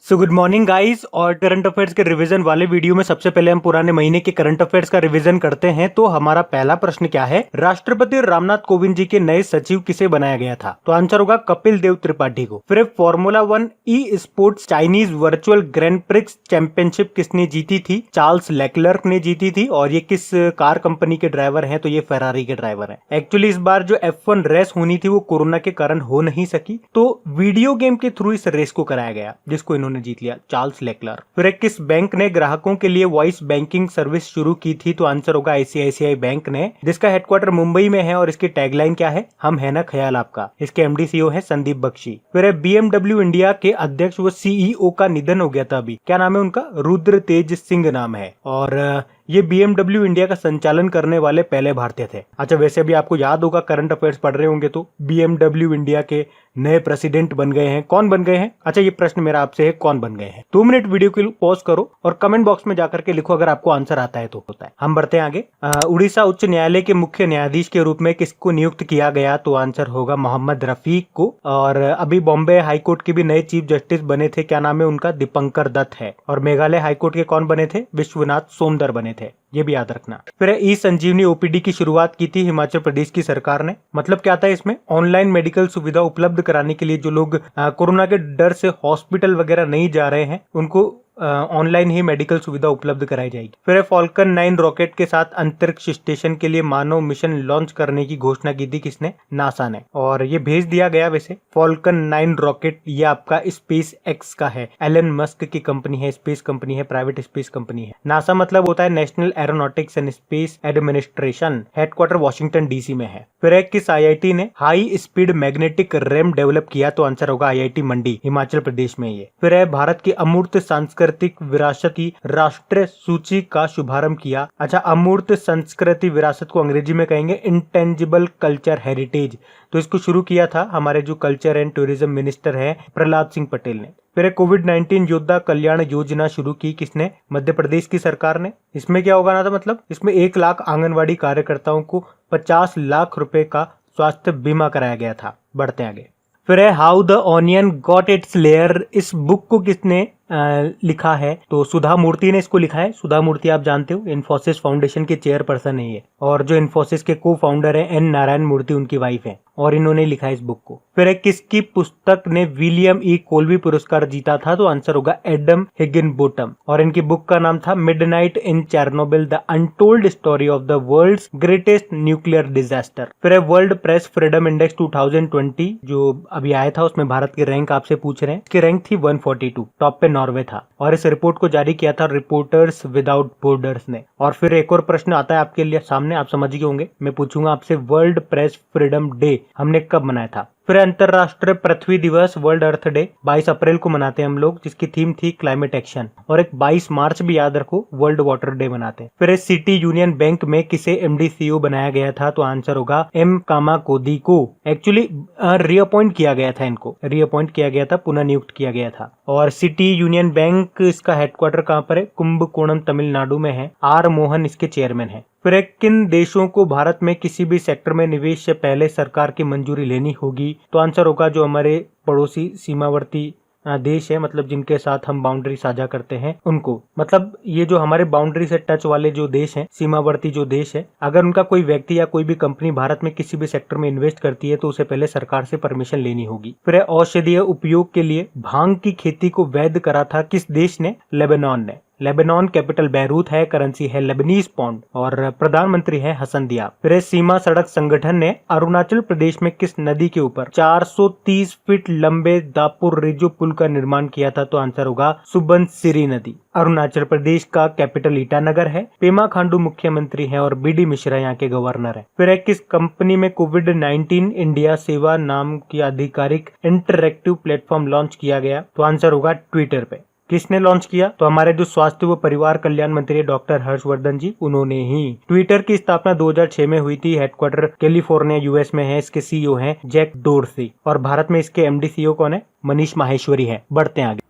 So good morning guys. और current affairs के revision वाले वीडियो में सबसे पहले हम पुराने महीने के करंट अफेयर्स का रिवीजन करते हैं। तो हमारा पहला प्रश्न क्या है, राष्ट्रपति रामनाथ कोविंद जी के नए सचिव किसे बनाया गया था? तो आंसर होगा कपिल देव त्रिपाठी को। फिर formula 1 e sports Chinese virtual grand prix championship किसने जीती थी? चार्ल्स लेक्लर्क ने जीती थी। और ये किस कार कंपनी के ड्राइवर हैं? तो ये फेरारी के ड्राइवर हैं। एक्चुअली इस बार जो F1 रेस होनी थी वो कोरोना के कारण हो नहीं सकी, तो वीडियो गेम के थ्रू इस रेस को कराया गया, जिसको इन्होंने जीत लिया, चार्ल्स लेक्लर। फिर किस बैंक ने ग्राहकों के लिए वॉइस बैंकिंग सर्विस शुरू की थी? तो आंसर होगा ICICI बैंक ने, जिसका हेडक्वार्टर मुंबई में है। और इसकी टैगलाइन क्या है? हम है ना ख्याल आपका। इसके MD CEO है संदीप बख्शी। फिर BMW इंडिया के अध्यक्ष व CEO का निधन हो गया था अभी, क्या नाम है उनका? रुद्र तेज सिंह नाम है। और ये BMW इंडिया का संचालन करने वाले पहले भारतीय थे। अच्छा, वैसे भी आपको याद होगा, करंट अफेयर्स पढ़ रहे होंगे तो BMW इंडिया के नए प्रेसिडेंट बन गए हैं। कौन बन गए हैं? अच्छा, ये प्रश्न मेरा आपसे है, कौन बन गए हैं? 2 मिनट वीडियो को पॉज करो और कमेंट बॉक्स में जाकर के लिखो अगर आपको आंसर आता है तो। होता है। हम बढ़ते हैं आगे। उड़ीसा उच्च न्यायालय के मुख्य न्यायाधीश के रूप में किसको नियुक्त किया गया? तो आंसर होगा मोहम्मद रफीक को। और अभी बॉम्बे हाईकोर्ट के भी नए चीफ जस्टिस बने थे, क्या नाम है उनका? दीपंकर दत्त है। और मेघालय हाईकोर्ट के कौन बने थे? विश्वनाथ सोमदर बने थे, ये भी याद रखना। फिर ई संजीवनी OPD की शुरुआत की थी हिमाचल प्रदेश की सरकार ने। मतलब क्या था इसमें? ऑनलाइन मेडिकल सुविधा उपलब्ध कराने के लिए जो लोग कोरोना के डर से हॉस्पिटल वगैरह नहीं जा रहे हैं, उनको ऑनलाइन ही मेडिकल सुविधा उपलब्ध कराई जाएगी। फिर फॉल्कन 9 रॉकेट के साथ अंतरिक्ष स्टेशन के लिए मानव मिशन लॉन्च करने की घोषणा की थी किसने? नासा ने। और ये भेज दिया गया। वैसे फॉल्कन 9 रॉकेट ये आपका स्पेस एक्स का है, एलन मस्क की कंपनी है, स्पेस कंपनी है, प्राइवेट स्पेस कंपनी है। नासा मतलब होता है national aeronautics and space administration, headquarter Washington DC में है। फिर किस IIT ने high speed magnetic RAM develop किया? तो आंसर होगा IIT मंडी, हिमाचल प्रदेश में ये। फिर भारत की अमूर्त सांस्कृतिक विरासत की राष्ट्रीय सूची का शुभारंभ किया। अच्छा, अमूर्त संस्कृति विरासत को अंग्रेजी में कहेंगे इंटेंजिबल कल्चर हेरिटेज। तो इसको शुरू किया था हमारे जो कल्चर एंड टूरिज्म मिनिस्टर है प्रहलाद सिंह पटेल ने। फिर कोविड-19 योद्धा कल्याण योजना शुरू की किसने? मध्य प्रदेश की सरकार ने। इसमें क्या होगा ना था, मतलब इसमें 1 लाख आंगनवाड़ी कार्यकर्ताओं को 50 लाख रुपए का स्वास्थ्य बीमा कराया गया था। बढ़ते आगे। फिर है how the onion got its layer. इस बुक को किसने लिखा है? तो सुधा मूर्ति ने इसको लिखा है। सुधा मूर्ति आप जानते हो, इन्फोसिस फाउंडेशन के चेयरपर्सन है ये। और जो इन्फोसिस के को फाउंडर है N नारायण मूर्ति, उनकी वाइफ है। और इन्होंने लिखा है इस बुक को। फिर किसकी पुस्तक ने विलियम E कोल्बी पुरस्कार जीता था? तो आंसर होगा एडम हिगिनबोटम। और इनकी बुक का नाम था midnight in Chernobyl, the untold story of the world's greatest nuclear disaster. फिर वर्ल्ड प्रेस फ्रीडम इंडेक्स 2020 जो अभी आया था, उसमें भारत की रैंक आपसे पूछ रहे हैं। इसकी रैंक थी 142, टॉप पे नॉर्वे था। और इस रिपोर्ट को जारी किया था रिपोर्टर्स विदाउट बॉर्डर्स ने। और फिर एक और प्रश्न आता है आपके लिए सामने, आप समझ गए होंगे। मैं पूछूंगा आपसे, वर्ल्ड प्रेस फ्रीडम डे हमने कब मनाया था? फिर अंतरराष्ट्रीय पृथ्वी दिवस, वर्ल्ड अर्थ डे 22 अप्रैल को मनाते हैं हम लोग, जिसकी थीम थी क्लाइमेट एक्शन। और एक 22 मार्च भी याद रखो, वर्ल्ड वाटर डे मनाते हैं। फिर सिटी यूनियन बैंक में किसे MD CEO बनाया गया था? तो आंसर होगा M कामाकोदी को। एक्चुअली रीअपॉइंट किया गया था, इनको रीअपॉइंट किया गया था, पुनः नियुक्त किया गया था। और सिटी यूनियन बैंक इसका हेडक्वार्टर कहाँ पर है? कुंभकोणम तमिलनाडु में है। R मोहन इसके चेयरमैन है। फिर किन देशों को भारत में किसी भी सेक्टर में निवेश से पहले सरकार की मंजूरी लेनी होगी? तो आंसर होगा जो हमारे पड़ोसी सीमावर्ती देश है, मतलब जिनके साथ हम बाउंड्री साझा करते हैं उनको। मतलब ये जो हमारे बाउंड्री से टच वाले जो देश हैं, सीमावर्ती जो देश है, अगर उनका कोई व्यक्ति या कोई भी कंपनी भारत में किसी भी सेक्टर में इन्वेस्ट करती है तो उसे पहले सरकार से परमिशन लेनी होगी। फिर औषधीय उपयोग के लिए भांग की खेती को वैध करा था किस देश ने? लेबनान ने। लेबनान कैपिटल बैरूत है, करेंसी है लेबनीज पौंड और प्रधानमंत्री है हसन दियाब। फिर सीमा सड़क संगठन ने अरुणाचल प्रदेश में किस नदी के ऊपर 430 फीट लंबे दापुर रिजो पुल का निर्माण किया था? तो आंसर होगा सुबनसिरी नदी। अरुणाचल प्रदेश का कैपिटल ईटानगर है। पेमा खांडू मुख्यमंत्री है और BD मिश्रा यहाँ के गवर्नर है। फिर किस कंपनी में कोविड-19 इंडिया सेवा नाम की आधिकारिक इंटरएक्टिव प्लेटफॉर्म लॉन्च किया गया? तो आंसर होगा ट्विटर पे। किसने लॉन्च किया? तो हमारे जो स्वास्थ्य व परिवार कल्याण मंत्री डॉक्टर हर्षवर्धन जी, उन्होंने ही। ट्विटर की स्थापना 2006 में हुई थी। हेडक्वार्टर कैलिफोर्निया US में है। इसके CEO हैं जैक डोर्सी। और भारत में इसके MD CEO कौन है? मनीष माहेश्वरी है। बढ़ते हैं आगे।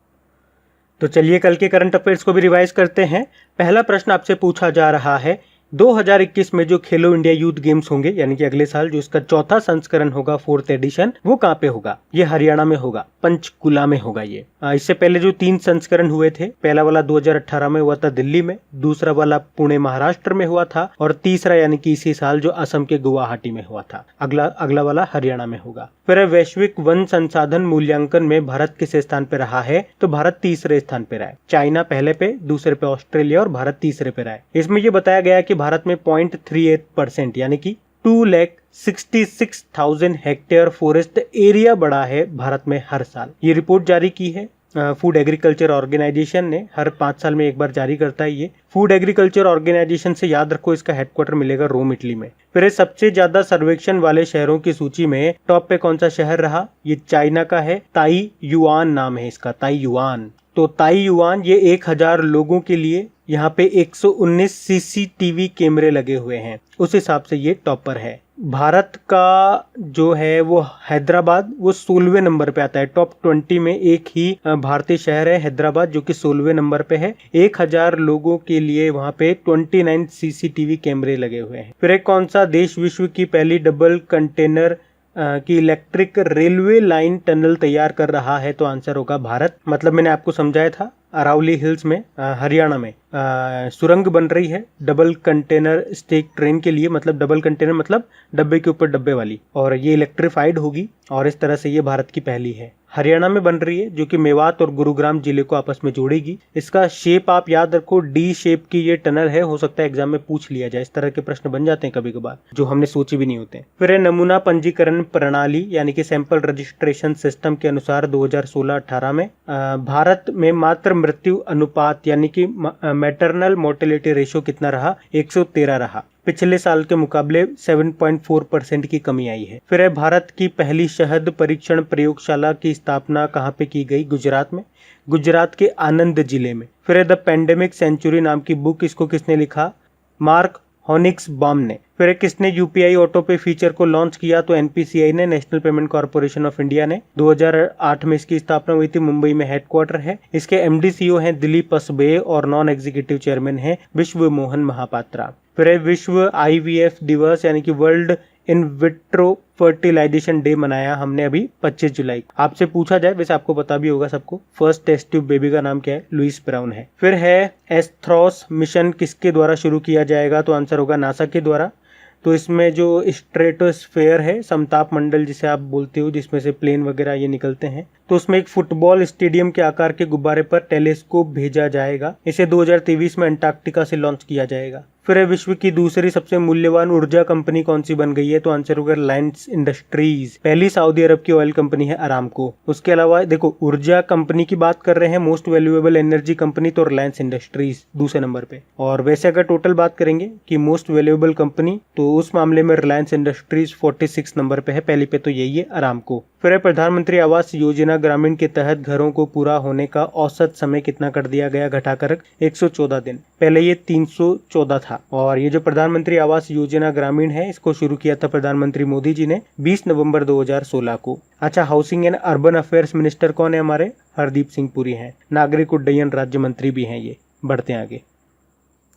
तो चलिए कल के करंट अफेयर्स को भी रिवाइज करते हैं। पहला प्रश्न आपसे पूछा जा रहा है, 2021 में जो खेलो इंडिया यूथ गेम्स होंगे यानी कि अगले साल, जो इसका चौथा संस्करण होगा, 4th एडिशन, वो कहाँ पे होगा? ये हरियाणा में होगा, पंचकुला में होगा ये। इससे पहले जो 3 संस्करण हुए थे, पहला वाला 2018 में हुआ था दिल्ली में, दूसरा वाला पुणे महाराष्ट्र में हुआ था, और तीसरा यानी कि इसी साल जो असम के गुवाहाटी में हुआ था, अगला वाला हरियाणा में होगा। फिर वैश्विक वन संसाधन मूल्यांकन में भारत किस स्थान पे रहा है? तो भारत तीसरे स्थान पे रहा है। चाइना पहले पे, दूसरे पे ऑस्ट्रेलिया और भारत तीसरे पे रहा है। इसमें ये बताया गया कि भारत में 0.38% यानी कि 2,66,000 हेक्टेयर फॉरेस्ट एरिया बढ़ा है भारत में हर साल। ये रिपोर्ट जारी की है फूड एग्रीकल्चर ऑर्गेनाइजेशन ने, हर 5 साल में एक बार जारी करता है ये। फूड एग्रीकल्चर ऑर्गेनाइजेशन से याद रखो, इसका हेडक्वार्टर मिलेगा रोम, इटली में। फिर सबसे ज्यादा सर्वेक्षण वाले शहरों की सूची में टॉप पे कौन सा शहर रहा? ये चाइना का है, ताइयुआन नाम है इसका, ताइयुआन। तो ताइयुआन, ये 1000 लोगों के लिए यहाँ पे 119 सीसीटीवी कैमरे लगे हुए हैं, उस हिसाब से ये टॉपर है। भारत का जो है वो हैदराबाद, वो 16वें नंबर पे आता है। टॉप 20 में एक ही भारतीय शहर है हैदराबाद, जो कि 16वें नंबर पे है। 1000 लोगों के लिए वहां पे 29 सीसीटीवी कैमरे लगे हुए हैं। फिर एक कौन सा देश विश्व की पहली डबल कंटेनर की इलेक्ट्रिक रेलवे लाइन टनल तैयार कर रहा है? तो आंसर होगा भारत। मतलब मैंने आपको समझाया था, अरावली हिल्स में हरियाणा में सुरंग बन रही है डबल कंटेनर स्टेक ट्रेन के लिए। मतलब डबल कंटेनर मतलब डब्बे के ऊपर डब्बे वाली, और ये इलेक्ट्रिफाइड होगी, और इस तरह से ये भारत की पहली है। हरियाणा में बन रही है, जो कि मेवात और गुरुग्राम जिले को आपस में जोड़ेगी। इसका शेप आप याद रखो, डी शेप की ये टनल है। हो सकता है एग्जाम में पूछ लिया जाए, इस तरह के प्रश्न बन जाते हैं कभी कभार जो हमने सोचे भी नहीं होते। फिर नमूना पंजीकरण प्रणाली यानी कि सैंपल रजिस्ट्रेशन सिस्टम के अनुसार 2016-18 में भारत में मातृ मृत्यु अनुपात यानी कि मैटरनल मोर्टेलिटी रेशियो कितना रहा? 113 रहा। पिछले साल के मुकाबले 7.4% की कमी आई है। फिर भारत की पहली शहद परीक्षण प्रयोगशाला की स्थापना कहाँ पे की गई? गुजरात में, गुजरात के आनंद जिले में। फिर द पेंडेमिक सेंचुरी नाम की बुक, इसको किसने लिखा? मार्क हॉनिक्सबॉम ने। फिर किसने यूपीआई ऑटो पे फीचर को लॉन्च किया? तो एनपीसीआई ने, national payment corporation of India ने। 2008 में इसकी स्थापना हुई थी, मुंबई में हेडक्वार्टर है। इसके एमडी सीईओ हैं दिलीप असबे, और नॉन एग्जीक्यूटिव चेयरमैन हैं विश्व मोहन महापात्रा। फिर विश्व आईवीएफ दिवस यानी कि world in vitro fertilisation day मनाया हमने अभी 25 जुलाई। आपसे पूछा जाए, वैसे आपको पता भी होगा सबको, फर्स्ट टेस्ट ट्यूब बेबी का नाम क्या है? लुइस ब्राउन है। फिर है एस्थ्रोस मिशन किसके द्वारा शुरू किया जाएगा? तो आंसर होगा नासा के द्वारा। तो इसमें जो स्ट्रेटोस्फेयर है, समताप मंडल जिसे आप बोलते हो, जिसमें से प्लेन वगैरह ये निकलते हैं, तो उसमें एक फुटबॉल स्टेडियम के आकार के गुब्बारे पर टेलीस्कोप भेजा जाएगा। इसे 2023 में अंटार्कटिका से लॉन्च किया जाएगा। फिर विश्व की दूसरी सबसे मूल्यवान ऊर्जा कंपनी कौन सी बन गई है? तो आंसर होगा रिलायंस इंडस्ट्रीज। पहली सऊदी अरब की ऑयल कंपनी है अरामको। उसके अलावा देखो, ऊर्जा कंपनी की बात कर रहे हैं, मोस्ट वैल्यूएबल एनर्जी कंपनी, तो रिलायंस इंडस्ट्रीज दूसरे नंबर पे। और वैसे अगर टोटल बात करेंगे कि मोस्ट वैल्यूएबल कंपनी, तो उस मामले में रिलायंस इंडस्ट्रीज 46 नंबर पे है, पहली पे तो यही है अरामको। फिर प्रधानमंत्री आवास योजना ग्रामीण के तहत घरों को पूरा होने का औसत समय कितना कर दिया गया घटाकर? 114 दिन। पहले ये 314 था। और ये जो प्रधानमंत्री आवास योजना ग्रामीण है, इसको शुरू किया था प्रधानमंत्री मोदी जी ने 20 नवंबर 2016 को। अच्छा, housing and urban affairs minister कौन है हमारे? हरदीप सिंह पुरी हैं। नागरिक उड्डयन राज्य मंत्री भी हैं ये। बढ़ते हैं आगे।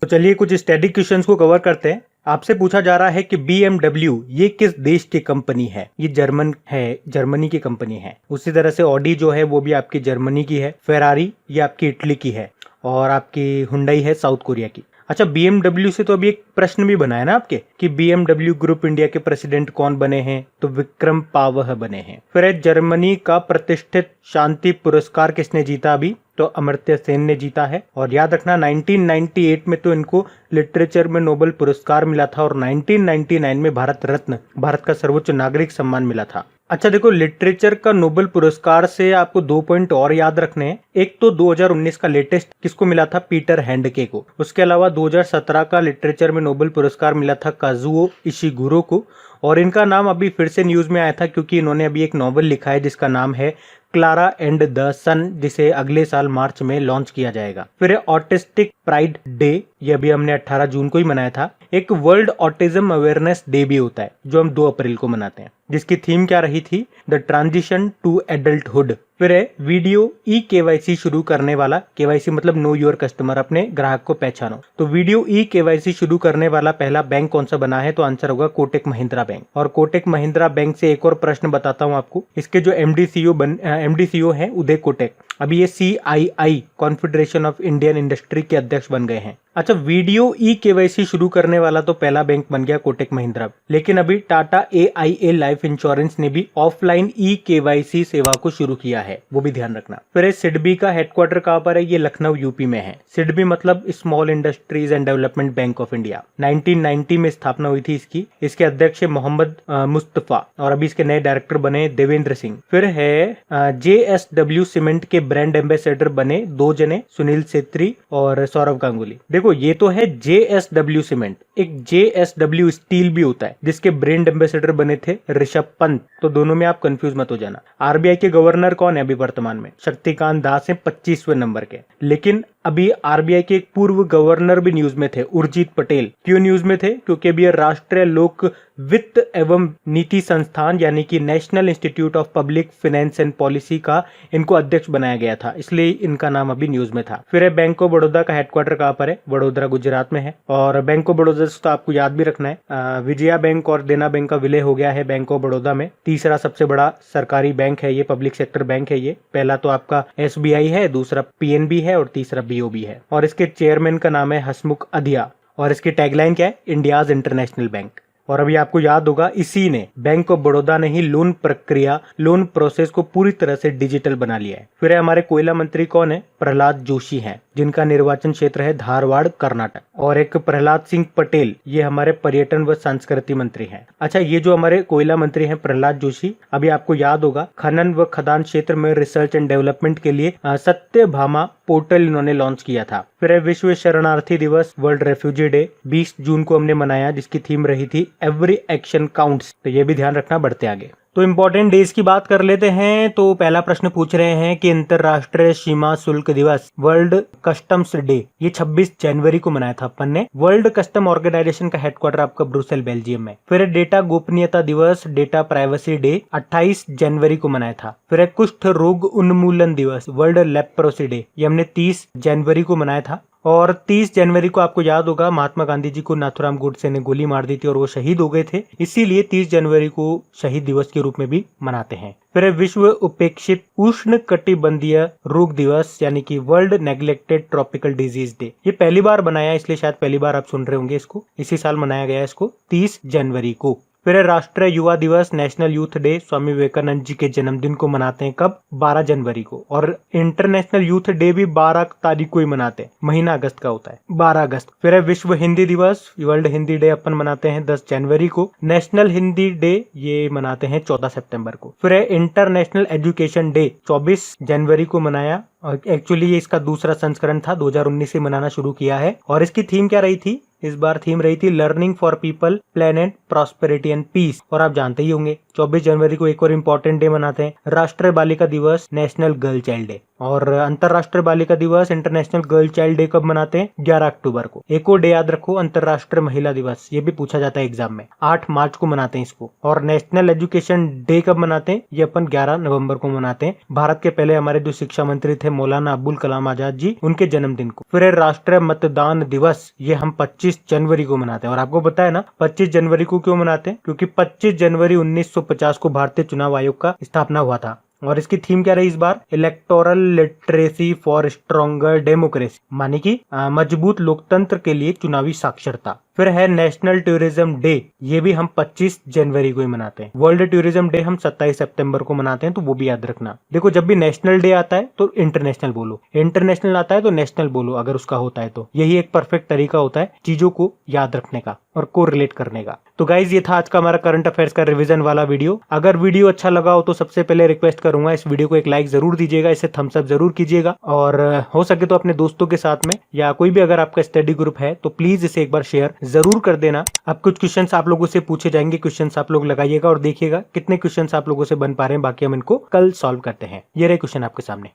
तो चलिए कुछ स्टैटिक क्वेश्चंस को कवर करते हैं। आपसे पूछा जा रहा है कि BMW ये किस देश की कंपनी है? ये जर्मन है, जर्मनी की कंपनी है। उसी तरह से ऑडी जो है वो भी आपकी जर्मनी की है। फेरारी ये आपकी इटली की है, और आपकी हुंडई है साउथ कोरिया की। अच्छा, BMW से तो अभी एक प्रश्न भी बना है ना आपके कि BMW ग्रुप इंडिया के प्रेसिडेंट कौन बने हैं? तो विक्रम पावह बने हैं। फिर जर्मनी का प्रतिष्ठित शांति पुरस्कार किसने जीता अभी? तो अमर्त्य सेन ने जीता है। और याद रखना 1998 में तो इनको लिटरेचर में नोबेल पुरस्कार मिला था, और 1999 में भारत रत्न, भारत का सर्वोच्च नागरिक सम्मान मिला था। अच्छा देखो, लिटरेचर का नोबेल पुरस्कार से आपको 2 पॉइंट और याद रखने हैं। एक तो 2019 का लेटेस्ट किसको मिला था? पीटर हैंडके को। उसके अलावा 2017 का लिटरेचर में नोबेल पुरस्कार मिला था काजुओ इशिगुरो को। और इनका नाम अभी फिर से न्यूज में आया था क्योंकि इन्होंने अभी एक नॉवल लिखा है जिसका नाम है क्लारा एंड द सन, जिसे अगले साल मार्च में लॉन्च किया जाएगा। फिर ऑटिस्टिक प्राइड डे, ये अभी हमने 18 जून को ही मनाया था। एक वर्ल्ड ऑटिज्म अवेयरनेस डे भी होता है जो हम 2 अप्रैल को मनाते हैं, जिसकी थीम क्या रही थी? The transition to adulthood. फिर है वीडियो ई केवाईसी शुरू करने वाला, केवाईसी मतलब नो योर कस्टमर, अपने ग्राहक को पहचानो। तो वीडियो ई केवाईसी शुरू करने वाला पहला बैंक कौन सा बना है, तो आंसर होगा कोटक महिंद्रा बैंक। और कोटक महिंद्रा बैंक से एक और प्रश्न बताता हूं आपको, इसके जो एमडी/सीईओ हैं उदय कोटक, अभी ये CII confederation of Indian industry के अध्यक्ष बन गए हैं। अच्छा, वीडियो ई केवाईसी शुरू करने वाला तो पहला बैंक बन गया कोटक महिंद्रा, लेकिन अभी टाटा AIA लाइफ इंश्योरेंस ने भी ऑफलाइन ई केवाईसी सेवा को शुरू किया है, वो भी ध्यान रखना। फिर सिडबी का हेडक्वार्टर कहां पर है, ये लखनऊ यूपी में है। सिडबी मतलब small industries and development bank of India, 1990 में स्थापना हुई थी इसकी। इसके अध्यक्ष मोहम्मद मुस्तफा और अभी इसके नए डायरेक्टर बने देवेंद्र सिंह। फिर है JSW सीमेंट के ब्रांड एम्बेसडर बने 2 जने, सुनील छेत्री और सौरभ गांगुली। देखो ये तो है JSW सीमेंट, एक JSW स्टील भी होता है जिसके ब्रांड एम्बेसडर बने थे ऋषभ पंत, तो दोनों में आप कंफ्यूज मत हो जाना। RBI के गवर्नर कौन है अभी वर्तमान में, शक्तिकांत दास है 25वें नंबर के। लेकिन अभी RBI के एक पूर्व गवर्नर भी न्यूज में थे, उर्जित पटेल। क्यों न्यूज में थे, क्योंकि अभी राष्ट्रीय लोक वित्त एवं नीति संस्थान यानी कि national institute of public finance and policy का इनको अध्यक्ष बनाया गया था, इसलिए इनका नाम अभी न्यूज में था। फिर बैंक ऑफ बड़ौदा का हेडक्वार्टर कहां पर है, वडोदरा गुजरात में है। और बैंक ऑफ बड़ौदा तो आपको याद भी रखना है, विजया बैंक और देना बैंक का विलय हो गया है बैंक ऑफ बड़ौदा में। तीसरा सबसे बड़ा सरकारी बैंक है ये, पब्लिक सेक्टर बैंक है ये। पहला तो आपका SBI है, दूसरा PNB है और तीसरा BOB है। और इसके चेयरमैन का नाम है हसमुख अधिया। और इसकी टैगलाइन क्या है, इंडियाज इंटरनेशनल बैंक। और अभी आपको याद होगा इसी ने, बैंक ऑफ बड़ौदा ने ही लोन प्रक्रिया, लोन प्रोसेस को पूरी तरह से डिजिटल बना लिया है। फिर हमारे कोयला मंत्री कौन है, प्रहलाद जोशी हैं, जिनका निर्वाचन क्षेत्र है धारवाड़ कर्नाटक। और एक प्रहलाद सिंह पटेल, ये हमारे पर्यटन व संस्कृति मंत्री हैं। अच्छा, ये जो हमारे कोयला मंत्री हैं प्रहलाद जोशी, अभी आपको याद होगा खनन व खदान क्षेत्र में रिसर्च एंड डेवलपमेंट के लिए सत्यभामा पोर्टल इन्होंने लॉन्च किया था। फिर विश्व शरणार्थी दिवस, वर्ल्ड रेफ्यूजी डे 20 जून को हमने मनाया, जिसकी थीम रही थी एवरी एक्शन काउंट्स, तो ये भी ध्यान रखना बढ़ते आगे। तो इंपॉर्टेंट डेज की बात कर लेते हैं। तो पहला प्रश्न पूछ रहे हैं कि अंतरराष्ट्रीय सीमा शुल्क दिवस, वर्ल्ड कस्टम्स डे, ये 26 जनवरी को मनाया था अपन ने। वर्ल्ड कस्टम ऑर्गेनाइजेशन का हेडक्वार्टर आपका ब्रुसेल बेल्जियम में। फिर डेटा गोपनीयता दिवस, डेटा प्राइवेसी डे 28 जनवरी को मनाया था। फिर कुष्ठ रोग उन्मूलन दिवस, वर्ल्ड लेप्रोसी डे, ये हमने 30 जनवरी को मनाया था। और 30 जनवरी को आपको याद होगा महात्मा गांधी जी को नाथुराम गोडसे ने गोली मार दी थी और वो शहीद हो गए थे, इसीलिए 30 जनवरी को शहीद दिवस के रूप में भी मनाते हैं। फिर विश्व उपेक्षित उष्ण कटिबंधीय रोग दिवस यानी कि world neglected tropical disease day, ये पहली बार बनाया, इसलिए शायद पहली बार आप सुन रहे होंगे इसको, इसी साल मनाया गया इसको 30 जनवरी को। फिर राष्ट्रीय युवा दिवस, national youth day, Swami Vivekananda ji के जन्मदिन को मनाते हैं कब, 12 जनवरी को। और इंटरनेशनल यूथ डे भी 12 तारीख को ही मनाते हैं, महीना अगस्त का होता है, 12 अगस्त। फिर विश्व हिंदी दिवस, वर्ल्ड हिंदी डे अपन मनाते हैं 10 जनवरी को। नेशनल हिंदी डे ये मनाते हैं 14 सितंबर को। फिर इंटरनेशनल एजुकेशन डे 24 जनवरी को मनाया, और एक्चुअली ये इसका दूसरा संस्करण था, 2019 से मनाना शुरू किया है। और इसकी थीम क्या रही थी, इस बार थीम रही थी learning for people, planet, prosperity and peace. और आप जानते ही होंगे 24 जनवरी को एक और इम्पोर्टेंट डे मनाते हैं, राष्ट्रीय बालिका दिवस, नेशनल गर्ल चाइल्ड डे। और अंतरराष्ट्रीय बालिका दिवस, इंटरनेशनल गर्ल चाइल्ड डे कब मनाते हैं, 11 अक्टूबर को। एक और डे याद रखो, अंतरराष्ट्रीय महिला दिवस, ये भी पूछा जाता है एग्जाम में, 8 मार्च को मनाते हैं इसको। और नेशनल एजुकेशन डे कब मनाते हैं, ये अपन 11 नवंबर को मनाते हैं, भारत के पहले हमारे जो शिक्षा मंत्री थे मौलाना अब्दुल कलाम आजाद जी, उनके जन्मदिन को। फिर राष्ट्रीय मतदान दिवस, ये हम 25 जनवरी को मनाते हैं। और आपको पता है ना 25 जनवरी को क्यों मनाते हैं, क्योंकि 25 जनवरी 1950 को भारतीय चुनाव आयोग का स्थापना हुआ था। और इसकी थीम क्या रही इस बार, electoral literacy for stronger democracy, माने कि मजबूत लोकतंत्र के लिए चुनावी साक्षरता। फिर है नेशनल टूरिज्म डे, ये भी हम 25 जनवरी को ही मनाते हैं। वर्ल्ड टूरिज्म डे हम 27 सितंबर को मनाते हैं, तो वो भी याद रखना। देखो जब भी नेशनल डे आता है तो इंटरनेशनल बोलो, इंटरनेशनल आता है तो नेशनल बोलो, अगर उसका होता है तो। यही एक परफेक्ट तरीका होता है चीजों को याद रखने का और को रिलेट करने का। तो गाइज ये था आज का हमारा करंट अफेयर्स का रिवीजन वाला वीडियो। अगर वीडियो अच्छा लगा हो तो सबसे पहले रिक्वेस्ट करूंगा इस वीडियो को एक लाइक जरूर दीजिएगा, इसे थम्स अप जरूर कीजिएगा, और हो सके तो अपने दोस्तों के साथ में या कोई भी अगर आपका स्टडी ग्रुप है तो प्लीज इसे एक बार शेयर जरूर कर देना। अब कुछ क्वेश्चंस आप लोगों से पूछे जाएंगे, क्वेश्चंस आप लोग लगाइएगा और देखिएगा कितने क्वेश्चंस आप लोगों से बन पा रहे हैं, बाकी हम इनको कल सॉल्व करते हैं। ये रहे क्वेश्चन आपके सामने।